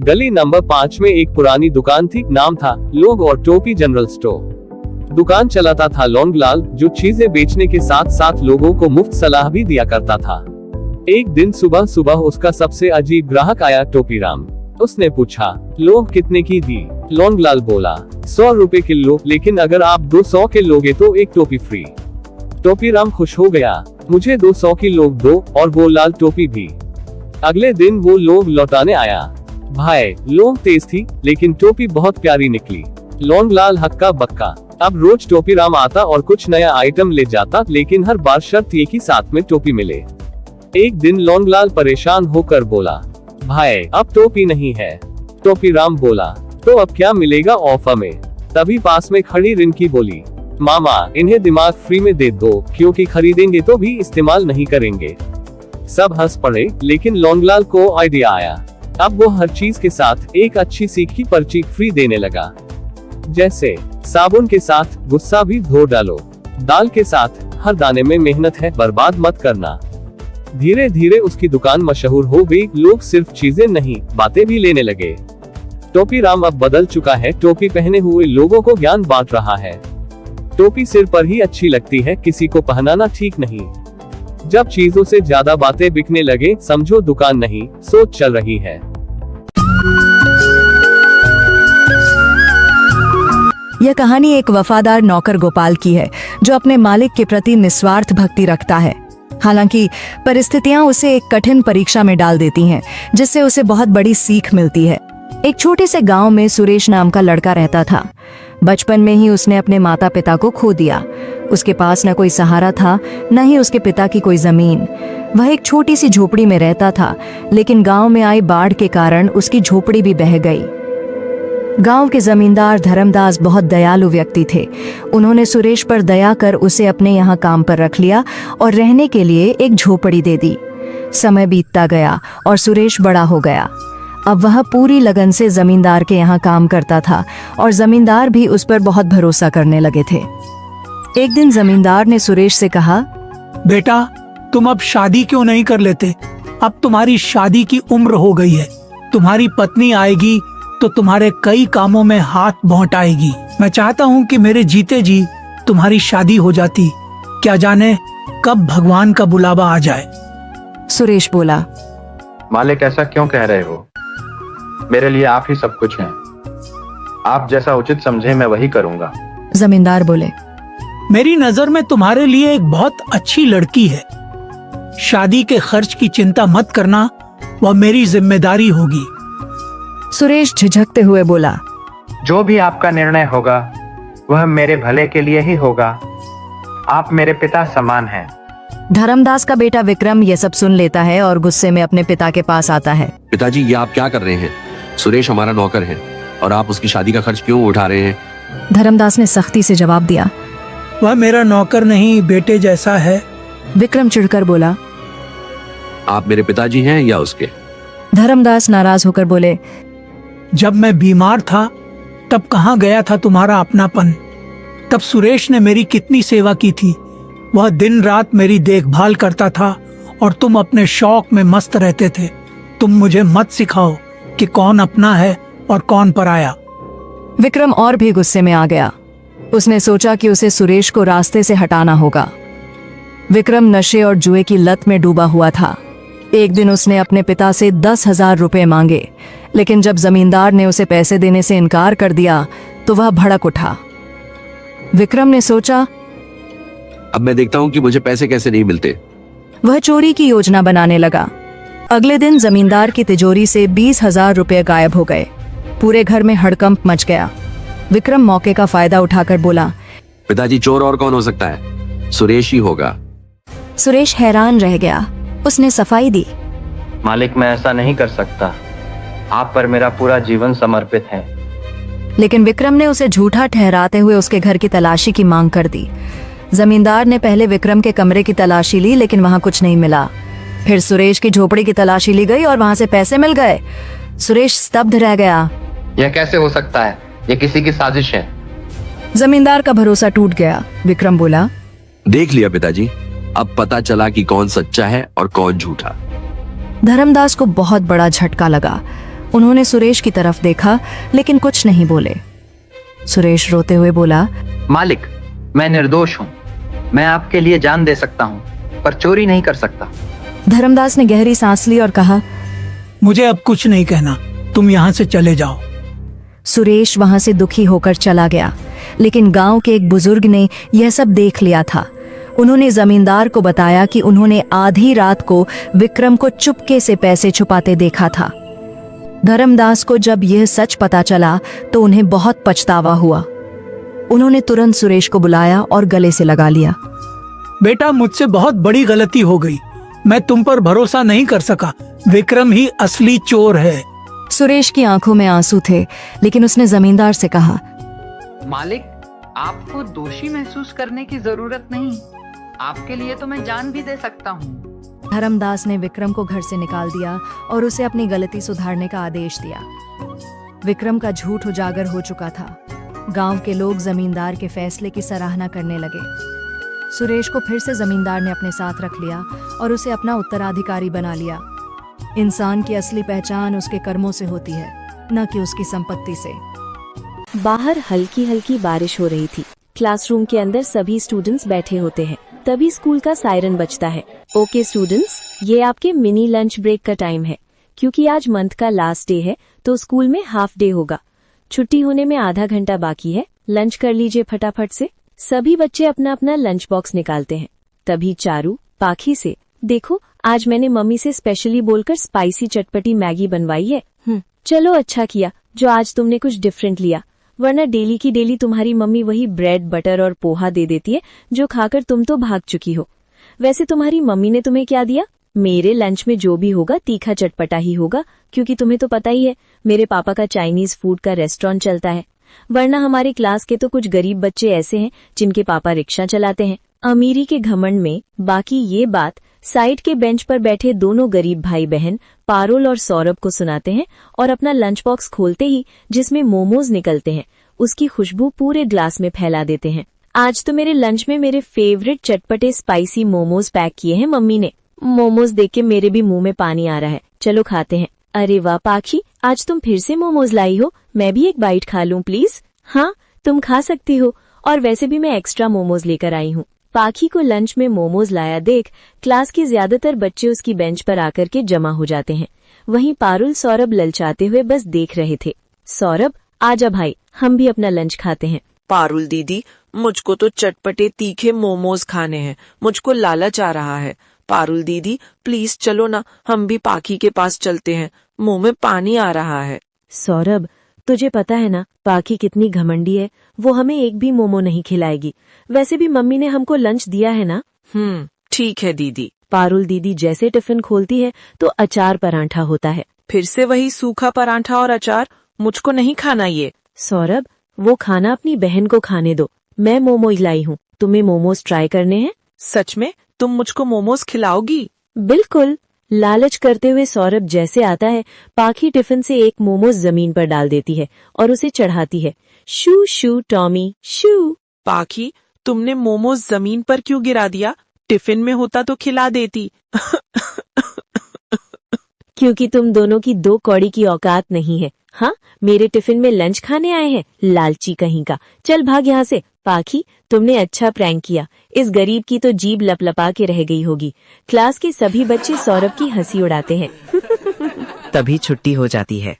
गली नंबर 5 में एक पुरानी दुकान थी। नाम था लोग और टोपी जनरल स्टोर। दुकान चलाता था लौंगलाल, जो चीजें बेचने के साथ साथ लोगों को मुफ्त सलाह भी दिया करता था। एक दिन सुबह सुबह उसका सबसे अजीब ग्राहक आया, टोपीराम। उसने पूछा, लोग कितने की दी? लौंगलाल बोला, 100 रुपए किलो, लेकिन अगर आप 200 के लोगे तो एक टोपी फ्री। टोपीराम खुश हो गया, मुझे 200 की लोग दो, और वो लाल टोपी भी। अगले दिन वो लोग लौटाने आया। भाई, लोग तेज थी, लेकिन टोपी बहुत प्यारी निकली। लौंगलाल हक्का बक्का। अब रोज टोपीराम आता और कुछ नया आइटम ले जाता, लेकिन हर बार शर्त ये कि साथ में टोपी मिले। एक दिन लौंगलाल परेशान होकर बोला, भाई अब टोपी नहीं है। टोपीराम बोला, तो अब क्या मिलेगा ऑफर में? तभी पास में खड़ी रिंकी बोली, मामा इन्हें दिमाग फ्री में दे दो, क्योंकि खरीदेंगे तो भी इस्तेमाल नहीं करेंगे। सब हंस पड़े, लेकिन लौंगलाल को आइडिया आया। अब वो हर चीज के साथ एक अच्छी सीख की पर्ची फ्री देने लगा। जैसे साबुन के साथ गुस्सा भी धो डालो, दाल के साथ हर दाने में मेहनत है, बर्बाद मत करना। धीरे धीरे उसकी दुकान मशहूर हो गई। लोग सिर्फ चीजें नहीं, बातें भी लेने लगे। टोपीराम अब बदल चुका है, टोपी पहने हुए लोगों को ज्ञान बांट रहा है। टोपी सिर पर ही अच्छी लगती है, किसी को पहनाना ठीक नहीं। जब चीजों से ज्यादा बातें बिकने लगे, समझो दुकान नहीं, सोच चल रही है। यह कहानी एक वफादार नौकर गोपाल की है, जो अपने मालिक के प्रति निस्वार्थ भक्ति रखता है। हालांकि परिस्थितियां उसे एक कठिन परीक्षा में डाल देती हैं, जिससे उसे बहुत बड़ी सीख मिलती है। एक छोटे से गांव में सुरेश नाम का लड़का रहता था। बचपन में ही उसने अपने माता पिता को खो दिया। उसके पास न कोई सहारा था, न ही उसके पिता की कोई जमीन। वह एक छोटी सी झोपड़ी में रहता था, लेकिन गांव में आई बाढ़ के कारण उसकी झोपड़ी भी बह गई। गांव के जमींदार धर्मदास बहुत दयालु व्यक्ति थे। उन्होंने सुरेश पर दया कर उसे अपने यहाँ काम पर रख लिया और रहने के लिए एक झोपड़ी दे दी। समय बीतता गया और सुरेश बड़ा हो गया। अब वह पूरी लगन से जमींदार के यहाँ काम करता था और जमींदार भी उस पर बहुत भरोसा करने लगे थे। एक दिन जमींदार ने सुरेश से कहा, बेटा तुम अब शादी क्यों नहीं कर लेते? अब तुम्हारी शादी की उम्र हो गई है। तुम्हारी पत्नी आएगी तो तुम्हारे कई कामों में हाथ बौंटाएगी। मैं चाहता हूँ कि मेरे जीते जी तुम्हारी शादी हो जाती। क्या जाने कब भगवान का बुलावा आ जाए। सुरेश बोला, मालिक ऐसा क्यों कह रहे हो? मेरे लिए आप ही सब कुछ हैं। आप जैसा उचित समझे मैं वही करूँगा। जमींदार बोले, मेरी नजर में तुम्हारे लिए एक बहुत अच्छी लड़की है। शादी के खर्च की चिंता मत करना, वह मेरी जिम्मेदारी होगी। सुरेश झिझकते हुए बोला, जो भी आपका निर्णय होगा वह मेरे भले के लिए ही होगा। आप मेरे पिता समान हैं। धर्मदास का बेटा विक्रम ये सब सुन लेता है और गुस्से में अपने पिता के पास आता है। पिताजी, ये आप क्या कर रहे हैं? सुरेश हमारा नौकर है और आप उसकी शादी का खर्च क्यों उठा रहे हैं? धर्मदास ने सख्ती से जवाब दिया, वह मेरा नौकर नहीं, बेटे जैसा है। विक्रम चिढ़कर बोला, आप मेरे पिताजी हैं या उसके? धर्मदास नाराज होकर बोले, जब मैं बीमार था तब कहाँ गया था तुम्हारा अपनापन? तब सुरेश ने मेरी कितनी सेवा की थी। वह दिन रात मेरी देखभाल करता था और तुम अपने शौक में मस्त रहते थे। तुम मुझे मत सिखाओ कि कौन अपना है और कौन पराया। विक्रम और भी गुस्से में आ गया। उसने सोचा कि उसे सुरेश को रास्ते से हटाना होगा। विक्रम नशे और जुए की लत में डूबा हुआ था। एक दिन उसने अपने पिता से 10,000 रुपए मांगे, लेकिन जब जमींदार ने उसे पैसे देने से इनकार कर दिया तो वह भड़क उठा। विक्रम ने सोचा, अब मैं देखता हूँ कि मुझे पैसे कैसे नहीं मिलते। वह चोरी की योजना बनाने लगा। अगले दिन जमींदार की तिजोरी से 20,000 रुपए गायब हो गए। पूरे घर में हड़कंप मच गया। विक्रम मौके का फायदा उठाकर बोला, पिताजी, चोर और कौन हो सकता है? सुरेश ही होगा। सुरेश हैरान रह गया। उसने सफाई दी, मालिक मैं ऐसा नहीं कर सकता। आप पर मेरा पूरा जीवन समर्पित है। लेकिन विक्रम ने उसे झूठा ठहराते हुए उसके घर की तलाशी की मांग कर दी। जमींदार ने पहले विक्रम के कमरे की तलाशी ली, लेकिन वहां कुछ नहीं मिला। फिर सुरेश की झोपड़ी की तलाशी ली गई और वहां से पैसे मिल गए। सुरेश स्तब्ध रह गया। यह कैसे हो सकता है? यह किसी की साजिश है। जमींदार का भरोसा टूट गया। विक्रम बोला, देख लिया पिताजी, अब पता चला कि कौन सच्चा है और कौन झूठा। धर्मदास को बहुत बड़ा झटका लगा। उन्होंने सुरेश की तरफ देखा लेकिन कुछ नहीं बोले। सुरेश रोते हुए बोला, मालिक, मैं निर्दोष हूँ। मैं आपके लिए जान दे सकता हूँ, पर चोरी नहीं कर सकता। धर्मदास ने गहरी सांस ली और कहा, मुझे अब कुछ नहीं कहना, तुम यहाँ से चले जाओ। सुरेश वहां से दुखी होकर चला गया, लेकिन गांव के एक बुजुर्ग ने यह सब देख लिया था। उन्होंने जमींदार को बताया कि उन्होंने आधी रात को विक्रम को चुपके से पैसे छुपाते देखा था। धर्मदास को जब यह सच पता चला तो उन्हें बहुत पछतावा हुआ। उन्होंने तुरंत सुरेश को बुलाया और गले से लगा लिया। बेटा, मुझसे बहुत बड़ी गलती हो गई। मैं तुम पर भरोसा नहीं कर सका। विक्रम ही असली चोर है। सुरेश की आंखों में आंसू थे, लेकिन उसने जमींदार से कहा, मालिक, आपको दोषी महसूस करने की जरूरत नहीं। आपके लिए तो मैं जान भी दे सकता हूँ। धर्मदास ने विक्रम को घर से निकाल दिया और उसे अपनी गलती सुधारने का आदेश दिया। विक्रम का झूठ उजागर हो चुका था। गांव के लोग जमींदार के फैसले की सराहना करने लगे। सुरेश को फिर से जमींदार ने अपने साथ रख लिया और उसे अपना उत्तराधिकारी बना लिया। इंसान की असली पहचान उसके कर्मों से होती है, न कि उसकी संपत्ति से। बाहर हल्की हल्की बारिश हो रही थी। क्लासरूम के अंदर सभी स्टूडेंट्स बैठे होते हैं। तभी स्कूल का सायरन बजता है। ओके स्टूडेंट्स, ये आपके मिनी लंच ब्रेक का टाइम है। क्योंकि आज मंथ का लास्ट डे है तो स्कूल में हाफ डे होगा। छुट्टी होने में आधा घंटा बाकी है। लंच कर लीजिए फटाफट से। सभी बच्चे अपना अपना लंच बॉक्स निकालते हैं। तभी चारू पाखी से, देखो आज मैंने मम्मी से स्पेशली बोलकर स्पाइसी चटपटी मैगी बनवाई है। चलो अच्छा किया जो आज तुमने कुछ डिफरेंट लिया, वरना डेली की डेली तुम्हारी मम्मी वही ब्रेड बटर और पोहा दे देती है जो खाकर तुम तो भाग चुकी हो। वैसे तुम्हारी मम्मी ने तुम्हें क्या दिया? मेरे लंच में जो भी होगा तीखा चटपटा ही होगा, क्योंकि तुम्हें तो पता ही है मेरे पापा का चाइनीज फूड का रेस्टोरेंट चलता है। वरना हमारे क्लास के तो कुछ गरीब बच्चे ऐसे हैं जिनके पापा रिक्शा चलाते हैं। अमीरी के घमंड में बाकी ये बात साइड के बेंच पर बैठे दोनों गरीब भाई बहन पारुल और सौरभ को सुनाते हैं और अपना लंच बॉक्स खोलते ही जिसमें मोमोज निकलते हैं उसकी खुशबू पूरे ग्लास में फैला देते हैं। आज तो मेरे लंच में मेरे फेवरेट चटपटे स्पाइसी मोमोज पैक किए हैं मम्मी ने। मोमोज देख के मेरे भी मुंह में पानी आ रहा है। चलो खाते हैं। अरे वाह पाखी, आज तुम फिर से मोमोज लाई हो। मैं भी एक बाइट खा लूं प्लीज? हाँ, तुम खा सकती हो, और वैसे भी मैं एक्स्ट्रा मोमोज लेकर आई हूँ। पाखी को लंच में मोमोज लाया देख क्लास के ज्यादातर बच्चे उसकी बेंच पर आकर के जमा हो जाते हैं। वहीं पारुल सौरभ ललचाते हुए बस देख रहे थे। सौरभ, आजा भाई, हम भी अपना लंच खाते हैं। पारुल दीदी, मुझको तो चटपटे तीखे मोमोज खाने हैं। मुझको लालच आ रहा है। पारुल दीदी प्लीज चलो ना, हम भी पाखी के पास चलते हैं। मुंह में पानी आ रहा है। सौरभ, तुझे पता है ना पाखी कितनी घमंडी है। वो हमें एक भी मोमो नहीं खिलाएगी। वैसे भी मम्मी ने हमको लंच दिया है ना। ठीक है दीदी। पारुल दीदी जैसे टिफिन खोलती है तो अचार पराठा होता है। फिर से वही सूखा पराठा और अचार? मुझको नहीं खाना ये। सौरभ, वो खाना अपनी बहन को खाने दो। मैं मोमोज लाई हूँ, तुम्हें मोमोज ट्राई करने हैं? सच में तुम मुझको मोमोज खिलाओगी? बिल्कुल। लालच करते हुए सौरभ जैसे आता है, पाखी टिफिन से एक मोमोज जमीन पर डाल देती है और उसे चढ़ाती है। शू शू टॉमी शू। पाखी, तुमने मोमोज जमीन पर क्यों गिरा दिया? टिफिन में होता तो खिला देती। क्योंकि तुम दोनों की दो कौड़ी की औकात नहीं है। हाँ, मेरे टिफिन में लंच खाने आए हैं, लालची कहीं का। चल भाग यहाँ से। पाखी, तुमने अच्छा प्रैंक किया। इस गरीब की तो जीभ लपलपा के रह गई होगी। क्लास के सभी बच्चे सौरभ की हंसी उड़ाते हैं। तभी छुट्टी हो जाती है।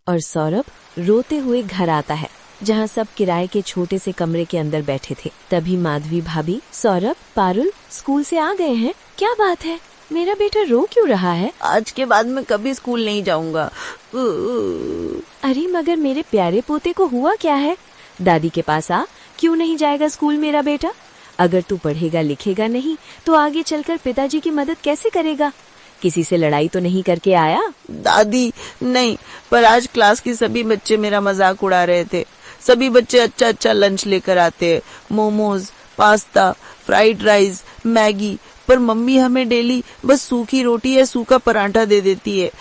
और सौरभ रोते हुए घर आता है, जहाँ सब किराए के छोटे से कमरे के अंदर बैठे थे। तभी माधवी भाभी, सौरभ, पारुल स्कूल से आ गए हैं। क्या बात है, मेरा बेटा रो क्यों रहा है? आज के बाद मैं कभी स्कूल नहीं जाऊंगा। अरे मगर मेरे प्यारे पोते को हुआ क्या है? दादी के पास आ। क्यों नहीं जाएगा स्कूल मेरा बेटा? अगर तू पढ़ेगा लिखेगा नहीं तो आगे चलकर पिताजी की मदद कैसे करेगा? किसी से लड़ाई तो नहीं करके आया? दादी नहीं, पर आज क्लास के सभी बच्चे मेरा मजाक उड़ा रहे थे। सभी बच्चे अच्छा अच्छा लंच लेकर आते हैं। Momos, pasta, fried rice, Maggi, पर मम्मी हमें डेली बस सूखी रोटी या सूखा पराठा दे देती है।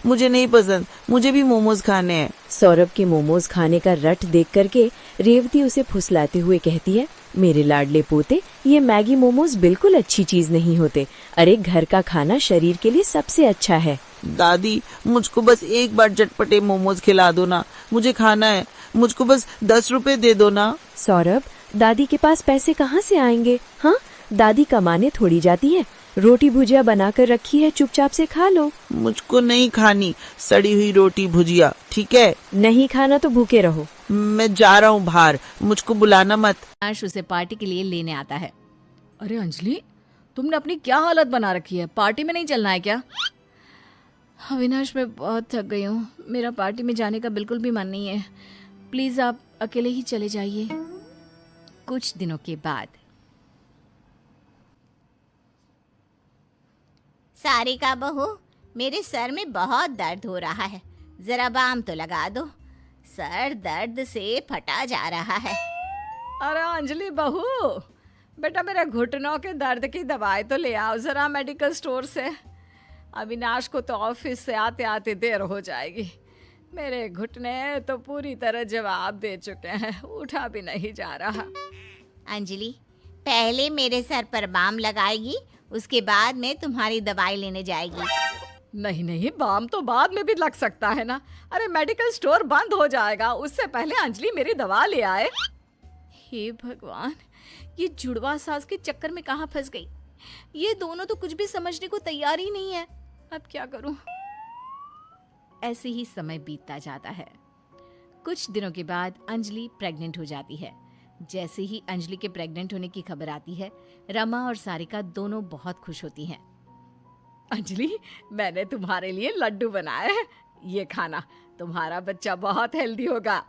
मुझे नहीं पसंद, मुझे भी मोमोज खाने हैं। सौरभ के मोमोज खाने का रट देख करके रेवती उसे फुसलाते हुए कहती है, मेरे लाडले पोते, ये मैगी मोमोज बिल्कुल अच्छी चीज नहीं होते। अरे घर का खाना शरीर के लिए सबसे अच्छा है। दादी, मुझको बस एक बार चटपटे मोमोज खिला दो ना, मुझे खाना है। मुझको बस 10 रुपए दे दो ना। सौरभ, दादी के पास पैसे कहाँ से आएंगे? हाँ, दादी कमाने थोड़ी जाती है। रोटी भुजिया बनाकर रखी है, चुपचाप से खा लो। मुझको नहीं खानी सड़ी हुई रोटी भुजिया, ठीक है? नहीं खाना तो भूखे रहो। मैं जा रहा हूँ बाहर, मुझको बुलाना मत। अविनाश उसे पार्टी के लिए लेने आता है। अरे अंजलि, तुमने अपनी क्या हालत बना रखी है? पार्टी में नहीं चलना है क्या? अविनाश, मैं बहुत थक गई हूँ, मेरा पार्टी में जाने का बिल्कुल भी मन नहीं है। प्लीज आप अकेले ही चले जाइए। कुछ दिनों के बाद। सारिका बहू, मेरे सर में बहुत दर्द हो रहा है, जरा बाम तो लगा दो, सर दर्द से फटा जा रहा है। अरे अंजलि बहू, बेटा मेरे घुटनों के दर्द की दवाई तो ले आओ जरा मेडिकल स्टोर से। अविनाश को तो ऑफिस से आते आते देर हो जाएगी। मेरे घुटने तो पूरी तरह जवाब दे चुके हैं, उठा भी नहीं जा रहा। अंजलि, पहले मेरे सर पर बाम लगाएगी, उसके बाद में तुम्हारी दवाई लेने जाएगी। नहीं नहीं, बाम तो बाद में भी लग सकता है ना। अरे मेडिकल स्टोर बंद हो जाएगा, उससे पहले अंजलि मेरी दवा ले आए। हे भगवान, ये जुड़वा सास के चक्कर में कहाँ फंस गई। ये दोनों तो कुछ भी समझने को तैयार ही नहीं है। अब क्या करूं? ऐसे ही समय बीतता जाता है। कुछ दिनों के बाद अंजलि प्रेग्नेंट हो जाती है। जैसे ही अंजलि के प्रेग्नेंट होने की खबर आती है, रमा और सारिका दोनों बहुत खुश होती हैं। अंजलि, मैंने तुम्हारे लिए लड्डू बनाए हैं, ये खाना, तुम्हारा बच्चा बहुत हेल्दी होगा।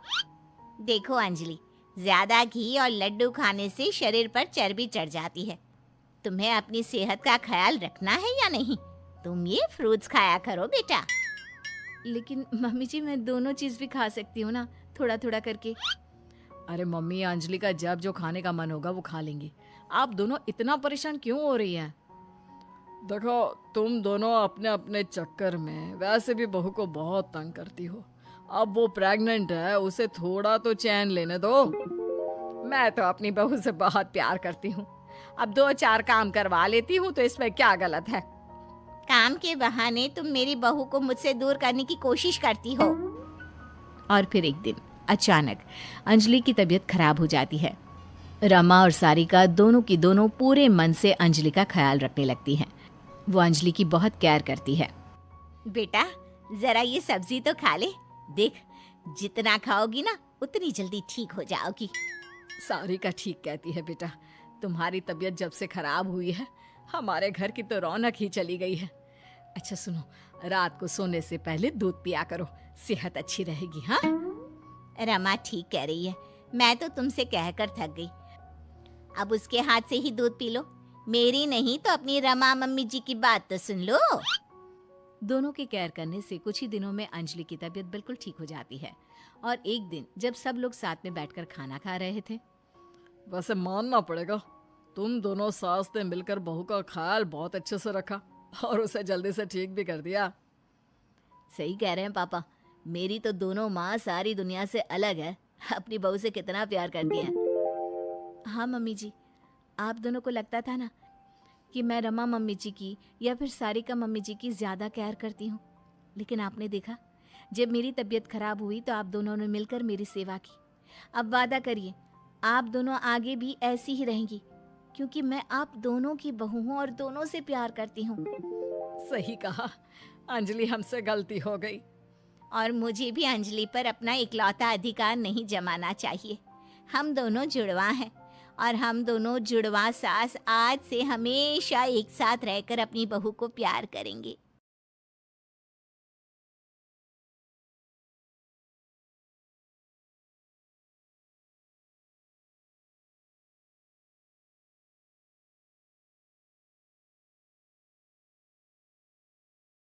देखो अंजलि, ज्यादा घी और लड्डू खाने से शरीर पर चर्बी चढ़ जाती है। तुम्हें अपनी सेहत का ख्याल रखना है या नहीं? तुम ये फ्रूट्स खाया करो बेटा। लेकिन मम्मी जी, मैं दोनों चीज भी खा सकती हूँ ना, थोड़ा थोड़ा करके। अरे मम्मी, अंजलि का जब जो खाने का मन होगा वो खा लेंगी। आप दोनों इतना परेशान क्यों हो रही हैं? देखो, तुम दोनों अपने अपने चक्कर में वैसे भी बहू को बहुत तंग करती हो। अब वो प्रेग्नेंट है, उसे थोड़ा तो चैन लेने दो। मैं तो अपनी बहू से बहुत प्यार करती हूँ, अब 2-4 काम करवा लेती हूँ, तो इसमें क्या गलत है? काम के बहाने तुम मेरी बहू को मुझसे दूर करने की कोशिश करती हो। और फिर एक दिन अचानक अंजलि की तबीयत खराब हो जाती है। रमा और सारिका दोनों की दोनों पूरे मन से अंजलि का ख्याल रखने लगती हैं। वो अंजलि की बहुत केयर करती है। बेटा, जरा ये सब्जी तो खा ले, देख जितना खाओगी ना उतनी जल्दी ठीक हो जाओगी। सारिका ठीक कहती है बेटा, तुम्हारी तबीयत जब से खराब हुई है, हमारे घर की तो रौनक ही चली गई है। अच्छा सुनो, रात को सोने से पहले दूध पिया करो, सेहत अच्छी रहेगी। हाँ रमा ठीक कह रही है, मैं तो तुमसे कहकर थक गई। अब उसके हाथ से ही दूध पी लो, मेरी नहीं तो अपनी रमा मम्मी जी की बात तो सुन लो। दोनों के केयर करने से कुछ ही दिनों में अंजलि की तबीयत बिल्कुल ठीक हो जाती है। और एक दिन जब सब लोग साथ में बैठकर खाना खा रहे थे। वैसे मानना पड़ेगा, तुम दोनों सास ने मिलकर बहू का ख्याल बहुत अच्छे से रखा और उसे जल्दी से ठीक भी कर दिया। सही कह रहे हैं पापा, मेरी तो दोनों माँ सारी दुनिया से अलग है, अपनी बहू से कितना प्यार करती हैं। हाँ मम्मी जी, आप दोनों को लगता था ना कि मैं रमा मम्मी जी की या फिर सारिका मम्मी जी की ज़्यादा केयर करती हूँ, लेकिन आपने देखा, जब मेरी तबीयत खराब हुई तो आप दोनों ने मिलकर मेरी सेवा की। अब वादा करिए, आप दोनों आगे भी ऐसी ही रहेंगी, क्योंकि मैं आप दोनों की बहू हूँ और दोनों से प्यार करती हूँ। सही कहा अंजलि, हमसे गलती हो गई। और मुझे भी अंजलि पर अपना इकलौता अधिकार नहीं जमाना चाहिए। हम दोनों जुड़वा हैं और हम दोनों जुड़वा सास आज से हमेशा एक साथ रहकर अपनी बहू को प्यार करेंगे।